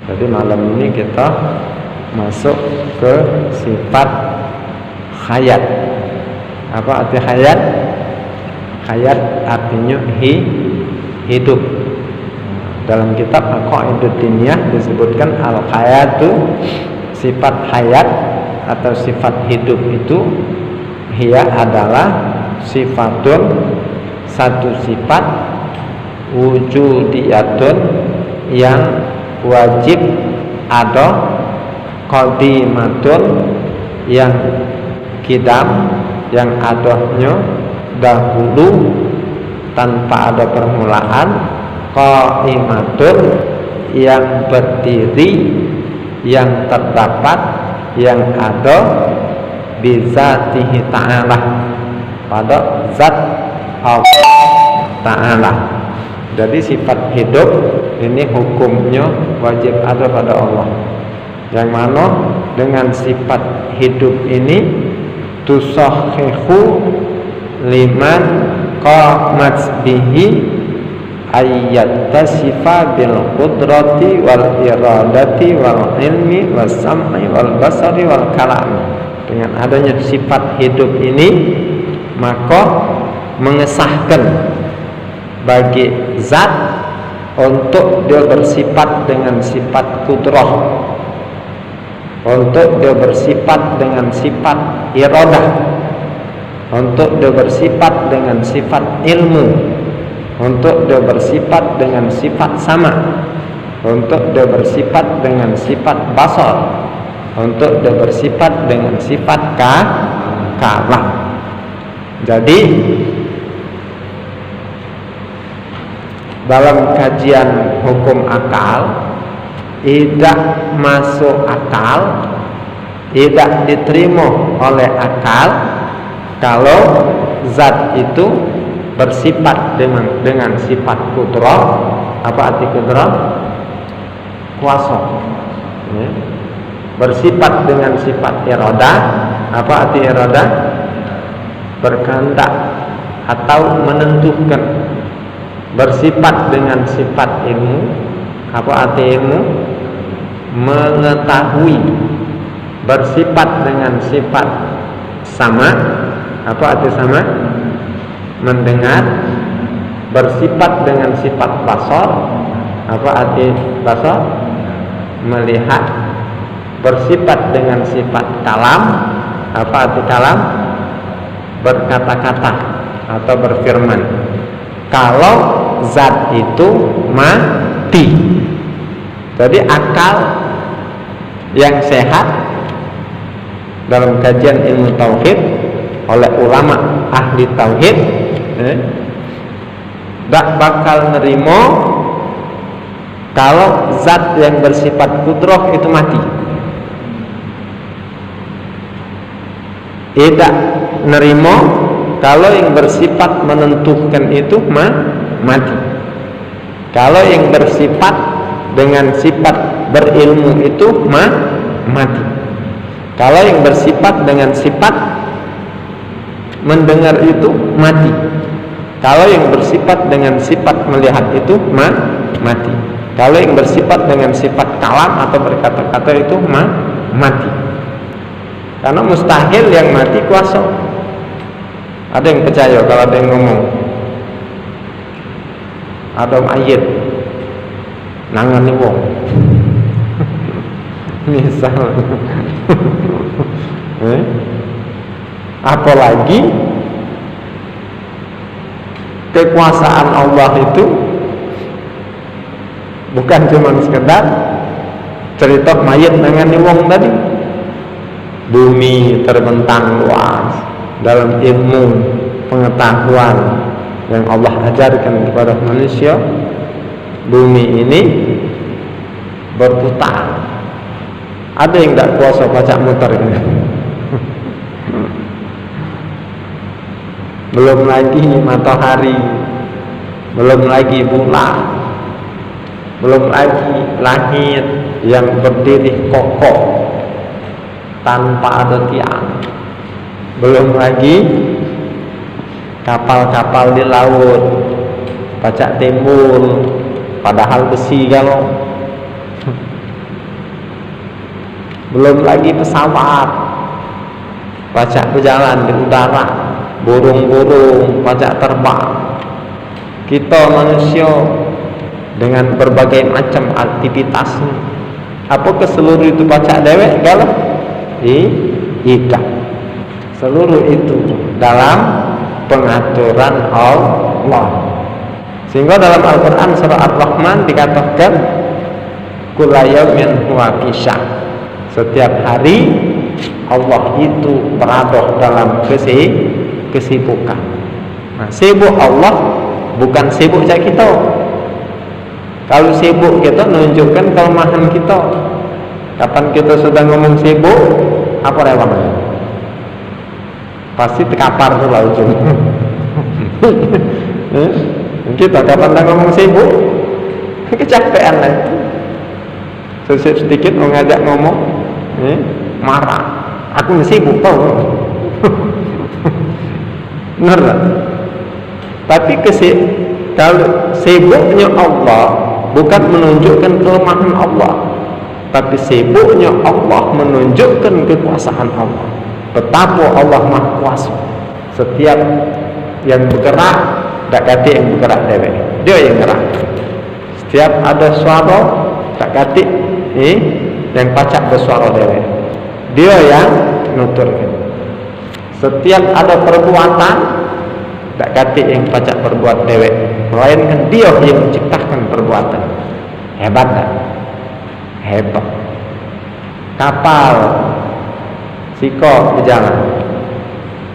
Jadi malam ini kita masuk ke sifat hayat. Apa arti hayat? Hayat artinya hidup. Dalam kitab Aqaidud Diniyah disebutkan al-hayatu, sifat hayat atau sifat hidup itu hiya adalah sifatun, satu sifat wujudiyatun yang wajib ada, qadimatun yang kidam, yang adanya dahulu tanpa ada permulaan, qaimatun yang berdiri, yang terdapat, yang ada bizatihi ta'ala, pada zat Allah Ta'ala. Jadi sifat hidup ini hukumnya wajib ada pada Allah, yang mana dengan sifat hidup ini tusahhihu liman qamat bihi ayyattasifa bil qudrati wal iradati wal ilmi was sam'i wal basari wal kalam. Dengan adanya sifat hidup ini, maka mengesahkan bagi zat untuk dia bersifat dengan sifat kudrah, untuk dia bersifat dengan sifat iradah, untuk dia bersifat dengan sifat ilmu, untuk dia bersifat dengan sifat sama, untuk dia bersifat dengan sifat basar, untuk dia bersifat dengan sifat kalam. Jadi dalam kajian hukum akal tidak masuk akal, tidak diterima oleh akal kalau zat itu bersifat dengan sifat kudrah. Apa arti kudrah? Kuasa. Bersifat dengan sifat iradah. Apa arti iradah? Berkehendak atau menentukan. Bersifat dengan sifat ilmu. Apa arti ilmu? Mengetahui. Bersifat dengan sifat sama. Apa arti sama? Mendengar. Bersifat dengan sifat basar. Apa arti basar? Melihat. Bersifat dengan sifat kalam. Apa arti kalam? Berkata-kata atau berfirman. Kalau zat itu mati, jadi akal yang sehat dalam kajian ilmu tauhid oleh ulama ahli tauhid tak bakal nerimo kalau zat yang bersifat kudrah itu mati. Tidak nerimo kalau yang bersifat menentukan itu mati. Kalau yang bersifat dengan sifat berilmu itu mati. Kalau yang bersifat dengan sifat mendengar itu mati. Kalau yang bersifat dengan sifat melihat itu mati. Kalau yang bersifat dengan sifat kalam atau berkata-kata itu mati. Karena mustahil yang mati kuasa. Ada yang percaya kalau ada yang ngomong ada mayit nangani wong misal apalagi kekuasaan Allah itu bukan cuma sekedar cerita mayit nangani wong tadi. Bumi terbentang luas dalam ilmu pengetahuan yang Allah ajarkan kepada manusia. Bumi ini berputar. Ada yang tidak kuasa baca muter ini. Belum lagi matahari, belum lagi bulan, belum lagi langit yang berdiri kokoh tanpa ada tiang. Belum lagi kapal-kapal di laut, pacak timbul, padahal besi kalau belum lagi pesawat pacak berjalan di udara, burung-burung pacak terbang, kita manusia dengan berbagai macam aktivitas. Apa ke seluruh itu pacak dewek galah? Tidak. Seluruh itu dalam pengaturan Allah. Sehingga dalam Al-Quran surah Ar-Rahman dikatakan kulla yaumin huwa fi sya'n. Setiap hari Allah itu berada dalam kesibukan. Nah, sibuk Allah bukan sibuk cak kita. Kalau sibuk kita menunjukkan kelemahan kita. Kapan kita sudah ngomong sibuk, apa rewangnya? Pasti terkapar tuh lah ujung. Kita kapan dah ngomong sibuk, kecapean lah itu. Sedikit mau ngajak ngomong, marah. Aku sibuk tau. Benar tak? Tapi kalau sibuknya Allah bukan menunjukkan kelemahan Allah, tapi sibuknya Allah menunjukkan kekuasaan Allah. Betapa Allah Maha Kuasa. Setiap yang bergerak, tak kata yang bergerak dewek, dia yang gerak. Setiap ada suara, tak kata yang pacak bersuara dewek, dia yang nuturkan. Setiap ada perbuatan, tak kata yang pacak berbuat dewek, melainkan dia yang menciptakan perbuatan. Hebat tak? Hebat. Kapal siko berjalan,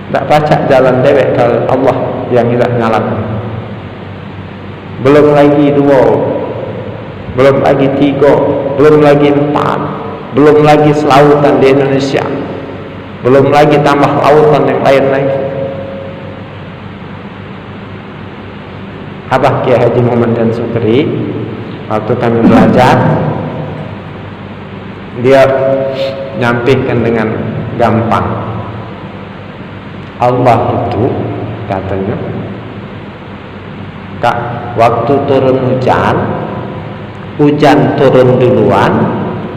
tak pacak jalan dewek kalau Allah yang tidak nyalakan. Belum lagi 2, belum lagi 3, belum lagi 4, belum lagi selautan di Indonesia, belum lagi tambah lautan yang lain lagi. Abah Kiai Haji Muhammad Dan Sukri waktu kami belajar, dia nyampaikan dengan gampang. Allah itu katanya, Kak, waktu turun hujan turun duluan,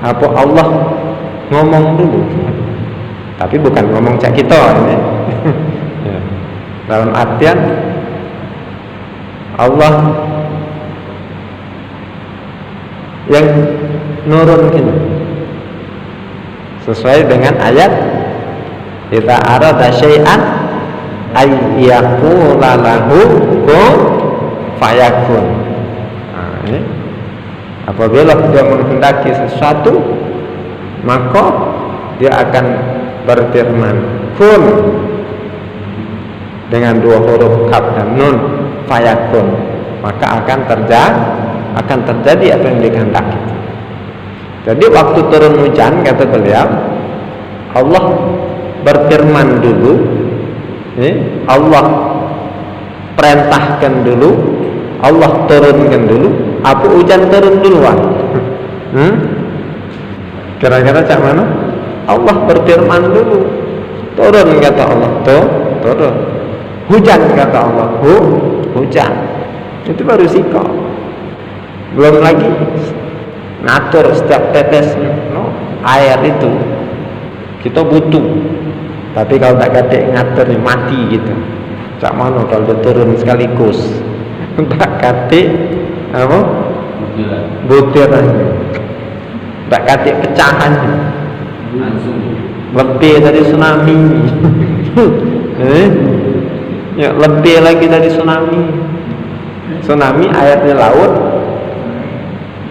apa Allah ngomong dulu? Tapi bukan ngomong cak kita ini. Dalam artian Allah yang nurunkan sesuai dengan ayat idza arada syai'an ay yaqula lahu kun fayakun. Nah, ini apabila dia menghendaki sesuatu, maka dia akan berfirman kun dengan 2 huruf kaf dan nun, fayakun, maka akan terjadi apa yang dikehendaki. Jadi waktu turun hujan, kata beliau, Allah berfirman dulu, Allah perintahkan dulu, Allah turunkan dulu, apa hujan turun duluan? Kira-kira cak mana? Allah berfirman dulu, turun kata Allah, turun. Hujan kata Allah, hujan. Itu baru sikap. Belum lagi ngatur setiap tetes air itu kita butuh. Tapi kalau tak kata ngatur mati gitu. Cak mana kalau dia turun sekaligus? Tak kata apa? Butiran. Tak kata pecahan. Lebih dari tsunami. Ya, lebih lagi dari tsunami. Tsunami airnya laut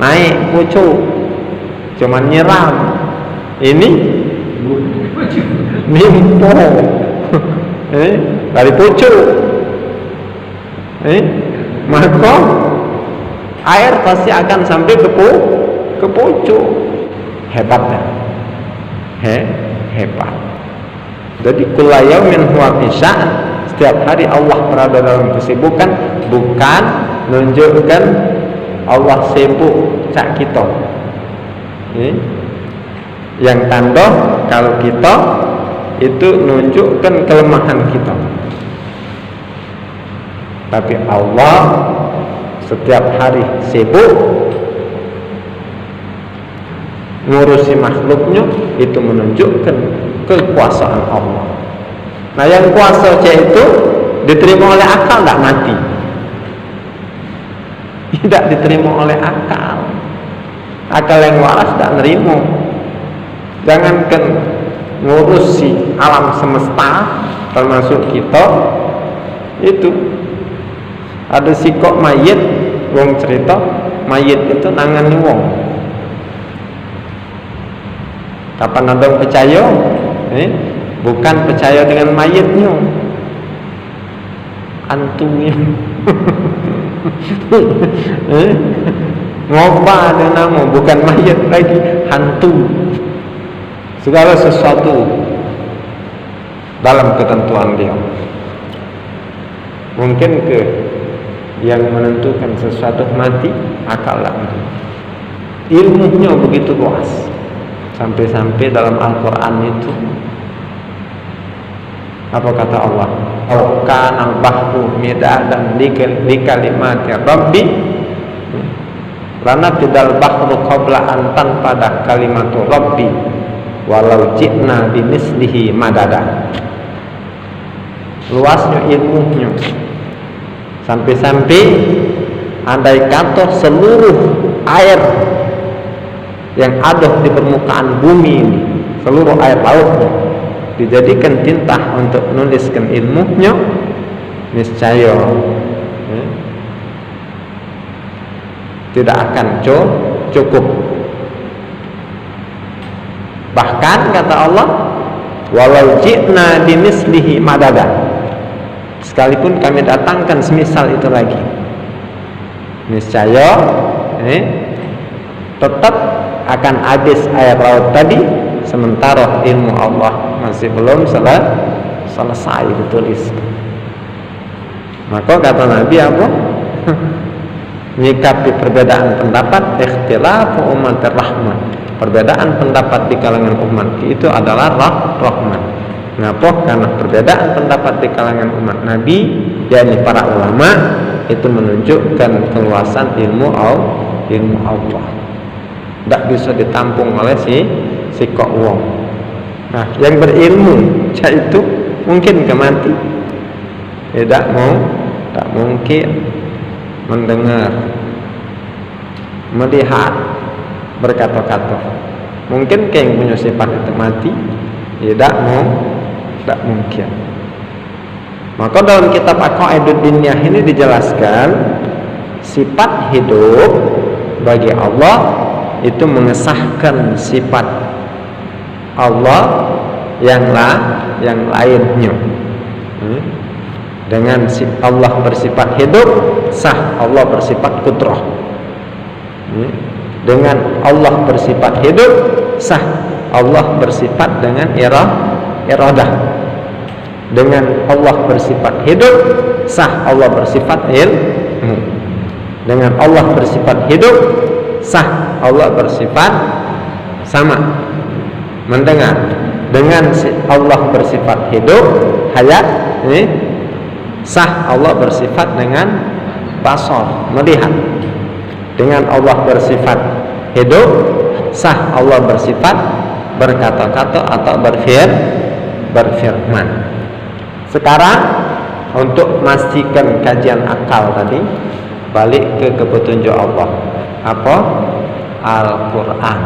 naik pucuk, cuman nyeram. Ini nimpo dari pucuk. Maka air pasti akan sampai ke pucuk. Hebat kan? Hebat. Jadi kulla yaumin huwa fi sya'n. Setiap hari Allah berada dalam kesibukan, bukan menunjukkan Allah sibuk cak kita. Yang tanda kalau kita itu menunjukkan kelemahan kita. Tapi Allah setiap hari sibuk. ngurusi makhluknya, itu menunjukkan kekuasaan Allah. Nah, yang kuasa itu diterima oleh akal, tidak mati. Tidak diterima oleh akal. Akal yang waras tidak nerima. Jangankan ngurusi alam semesta, termasuk kita, itu ada sikok mayit, wong cerita mayit itu nangani wong. Kapan ada percaya? Bukan percaya dengan mayitnya, antunya. Ngoba ada nama, bukan mayat lagi, hantu. Segala sesuatu dalam ketentuan dia. Mungkin yang menentukan sesuatu mati akal lah. Ilmunya begitu luas, sampai-sampai dalam Al-Quran itu apa kata Allah? Kana bahru midadan li kalimati rabbi lana tidal bahru qabla an tanfada kalimatu rabbi walau ji'na bimislihi madada. Luasnya ilmunya, sampai-sampai andai kata seluruh air yang ada di permukaan bumi ini, seluruh air lautnya dijadikan tinta untuk menuliskan ilmunya, niscaya tidak akan cukup. Bahkan kata Allah, walau ji'na bimislihi madada, sekalipun kami datangkan semisal itu lagi, niscaya tetap akan habis air laut tadi, sementara ilmu Allah masih belum selesai ditulis. Maka kata Nabi apa? Menyikapi perbedaan pendapat, ikhtilafu umatir rahmat, perbedaan pendapat di kalangan umat itu adalah rahmat. Kenapa? Karena perbedaan pendapat di kalangan umat Nabi, yakni para ulama, itu menunjukkan keluasan ilmu Allah. Tidak bisa ditampung oleh si kok wong. Nah, yang berilmu itu mungkin mati? Tidak mungkin. Mendengar, melihat, berkata-kata. Mungkin yang punya sifat itu mati? Tidak mungkin. Maka dalam kitab Aqaidud Diniyah ini dijelaskan sifat hidup bagi Allah itu mengesahkan sifat Allah yang lainnya. Dengan Allah bersifat hidup, sah Allah bersifat qudrah. Dengan Allah bersifat hidup, sah Allah bersifat dengan iradah. Dengan Allah bersifat hidup, sah Allah bersifat ilmu. Dengan Allah bersifat hidup, sah Allah bersifat sama, mendengar. Dengan Allah bersifat hidup, hayat, sah Allah bersifat dengan basar, melihat. Dengan Allah bersifat hidup, sah Allah bersifat berkata-kata atau berfirman. Sekarang untuk memastikan kajian akal tadi, balik ke petunjuk Allah. Apa? Al-Quran.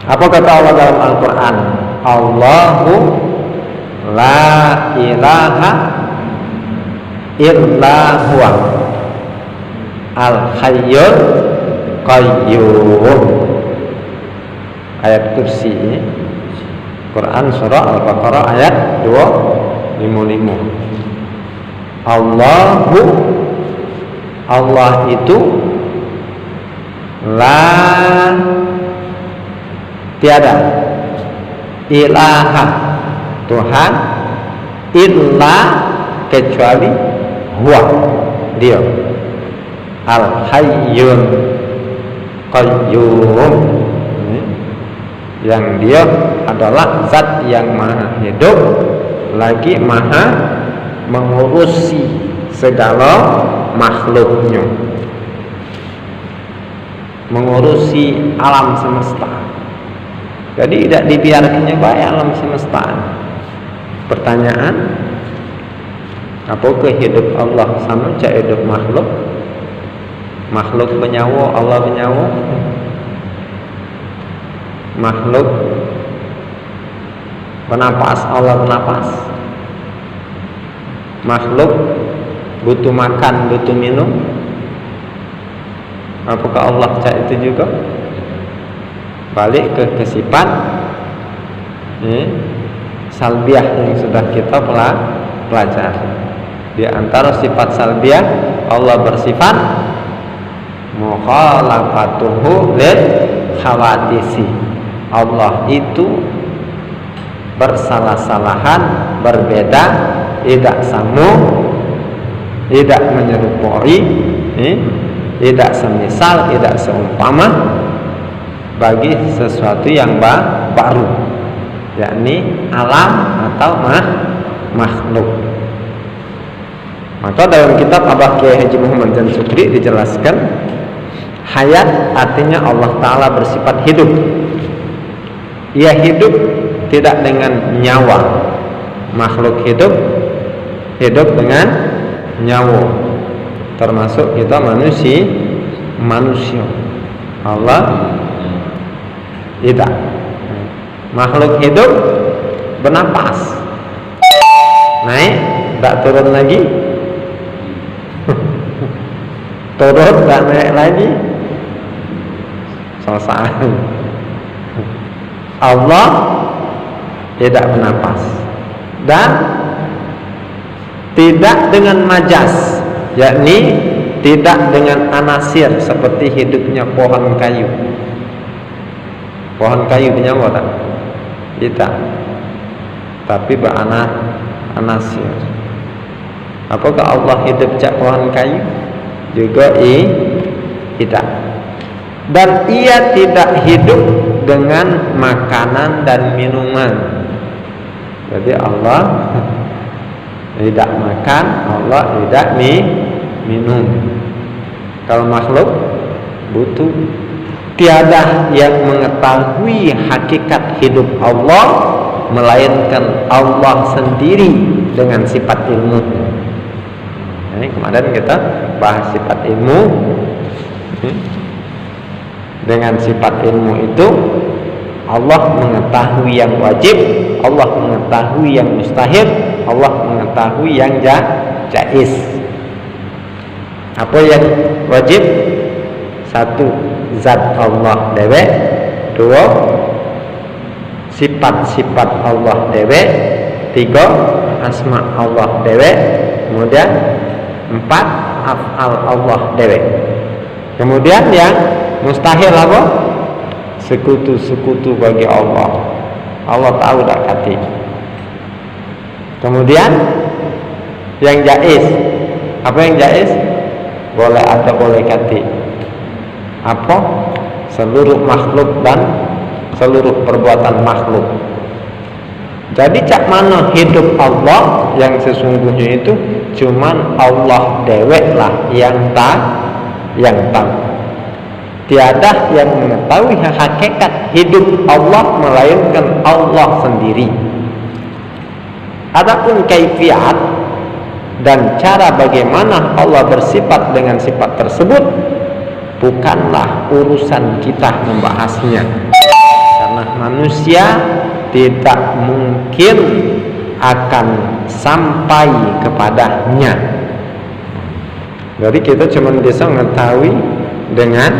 Apa kata Allah dalam Al-Quran? Allahu la ilaha illa huwa al-hayyul qayyum. Ayat kursi, Quran surah Al-Baqarah ayat 255. Allah itu tiada ilaha Tuhan illa kecuali huwa dia al-hayyun qayyum, yang dia adalah zat yang maha hidup lagi maha mengurusi segala makhluknya, mengurusi alam semesta. Jadi tidak dibiarkannya baik alam semesta. Pertanyaan, apakah hidup Allah sama macam hidup makhluk? Makhluk bernyawa, Allah bernyawa. Makhluk bernapas, Allah bernapas. Makhluk butuh makan, butuh minum. Apakah Allah macam itu juga? Balik ke sifat salbiah yang sudah kita pelajari. Di antara sifat salbiah, Allah bersifat mukhalafatuhu lil khawadisi. Allah itu bersalah-salahan, berbeda, tidak sama, tidak menyerupai, tidak semisal, tidak seumpama bagi sesuatu yang baru, yakni alam atau makhluk. Maka dalam kitab Abah Kiai Haji Muhammad Jan Sukri dijelaskan, hayat artinya Allah Ta'ala bersifat hidup. Ia hidup tidak dengan nyawa. Makhluk hidup dengan nyawa, termasuk kita manusia. Allah tidak. Makhluk hidup bernapas, naik, tak turun lagi, turun, tak naik lagi, selesai. Allah tidak bernapas dan tidak dengan majas, yakni tidak dengan anasir seperti hidupnya pohon kayu. Pohon kayu bernyawa tak? Tidak. Tapi beranasir. Apakah Allah hidup cak pohon kayu? Juga tidak. Dan ia tidak hidup dengan makanan dan minuman. Jadi Allah tidak makan, Allah tidak minum. Kalau makhluk butuh. Tiada yang mengetahui hakikat hidup Allah melainkan Allah sendiri dengan sifat ilmu. Kemarin kita bahas sifat ilmu. Dengan sifat ilmu itu Allah mengetahui yang wajib, Allah mengetahui yang mustahil, Allah mengetahui yang jaiz. Apa yang wajib? Satu, zat Allah dewe. Dua, sifat-sifat Allah dewe. Tiga, asma Allah dewe. Kemudian empat, af'al Allah dewe. Kemudian yang mustahil apa? Sekutu-sekutu bagi Allah. Allah tahu tak kati. Kemudian yang jaiz. Apa yang jaiz? Boleh ada, boleh kati. Apa? Seluruh makhluk dan seluruh perbuatan makhluk. Jadi cak mana hidup Allah yang sesungguhnya itu cuman Allah dewek lah yang tahu. Tiada yang mengetahui hakikat hidup Allah melainkan Allah sendiri. Adapun kaifiat dan cara bagaimana Allah bersifat dengan sifat tersebut bukanlah urusan kita membahasnya, karena manusia tidak mungkin akan sampai kepadanya. Jadi kita cuma bisa mengetahui dengan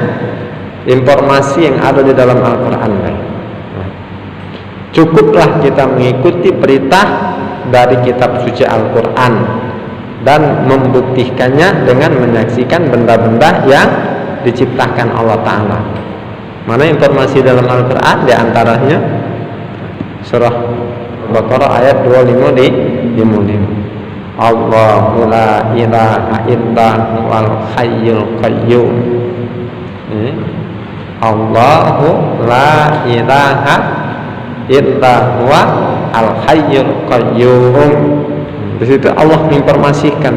informasi yang ada di dalam Al-Quran. Cukuplah kita mengikuti perintah dari kitab suci Al-Quran dan membuktikannya dengan menyaksikan benda-benda yang diciptakan Allah Ta'ala. Mana informasi dalam Al-Quran? Di antaranya surah Baqarah ayat 25 di 55. Allahu la ilaha illa huwal hayyul qayyum. Allahu la ilaha illa huwa al hayyul qayyum. Di situ Allah menginformasikan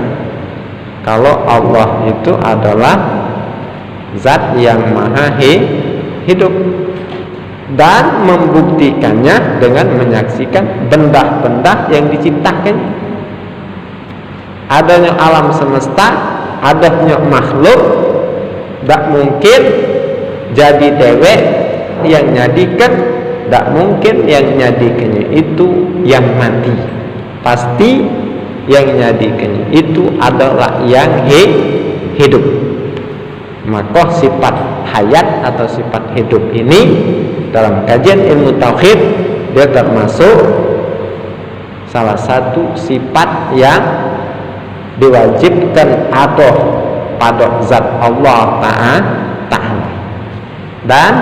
kalau Allah itu adalah zat yang maha hidup. dan membuktikannya dengan menyaksikan benda-benda yang diciptakan. Adanya alam semesta, adanya makhluk, tak mungkin jadi dewek yang nyadikan, tak mungkin yang nyadikannya itu yang mati. Pasti yang nyadikannya itu adalah yang hidup. Maka sifat hayat atau sifat hidup ini dalam kajian ilmu tauhid dia termasuk salah satu sifat yang diwajibkan ada pada zat Allah Ta'ala dan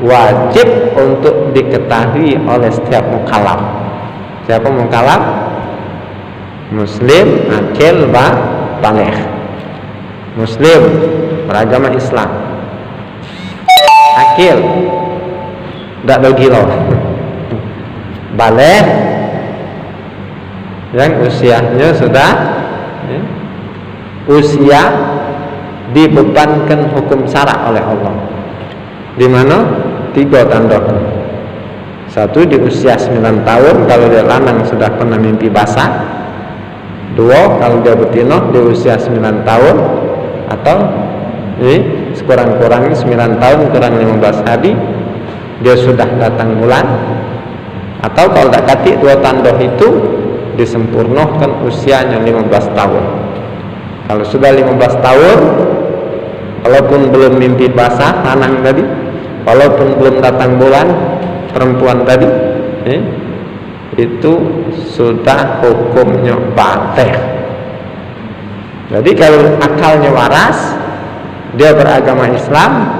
wajib untuk diketahui oleh setiap mukallaf. Siapa mukallaf? Muslim akil baligh, muslim beragama Islam, akil tidak bergila, baligh yang usianya sudah usia dibebankan hukum syara oleh Allah. Di mana? 3 tanda. 1 di usia 9 tahun kalau dia lanang sudah pernah mimpi basah. 2 kalau dia betina di usia 9 tahun atau sekurang-kurangnya 9 tahun kurang 15 hari dia sudah datang bulan. Atau kalau tak kati 2 tanda itu disempurnakan usianya 15 tahun. Kalau sudah 15 tahun, walaupun belum mimpi basah lanang tadi, walaupun belum datang bulan perempuan tadi, itu sudah hukumnya batil. Jadi kalau akalnya waras, dia beragama Islam,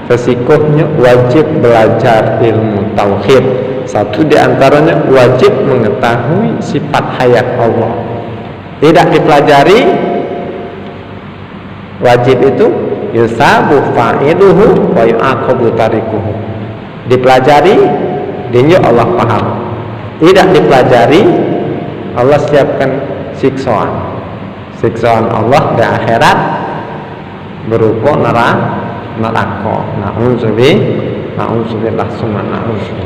resikonya wajib belajar ilmu tauhid. 1 diantaranya wajib mengetahui sifat hayat Allah. Tidak dipelajari, wajib itu yusabu fa'iluhu wa yu'aqabu tarikuhu. Dipelajari, dia Allah paham. Tidak dipelajari, Allah siapkan siksaan. Siksaan Allah di akhirat berupa neraka. Na'udzubillah summa na'udzubillah.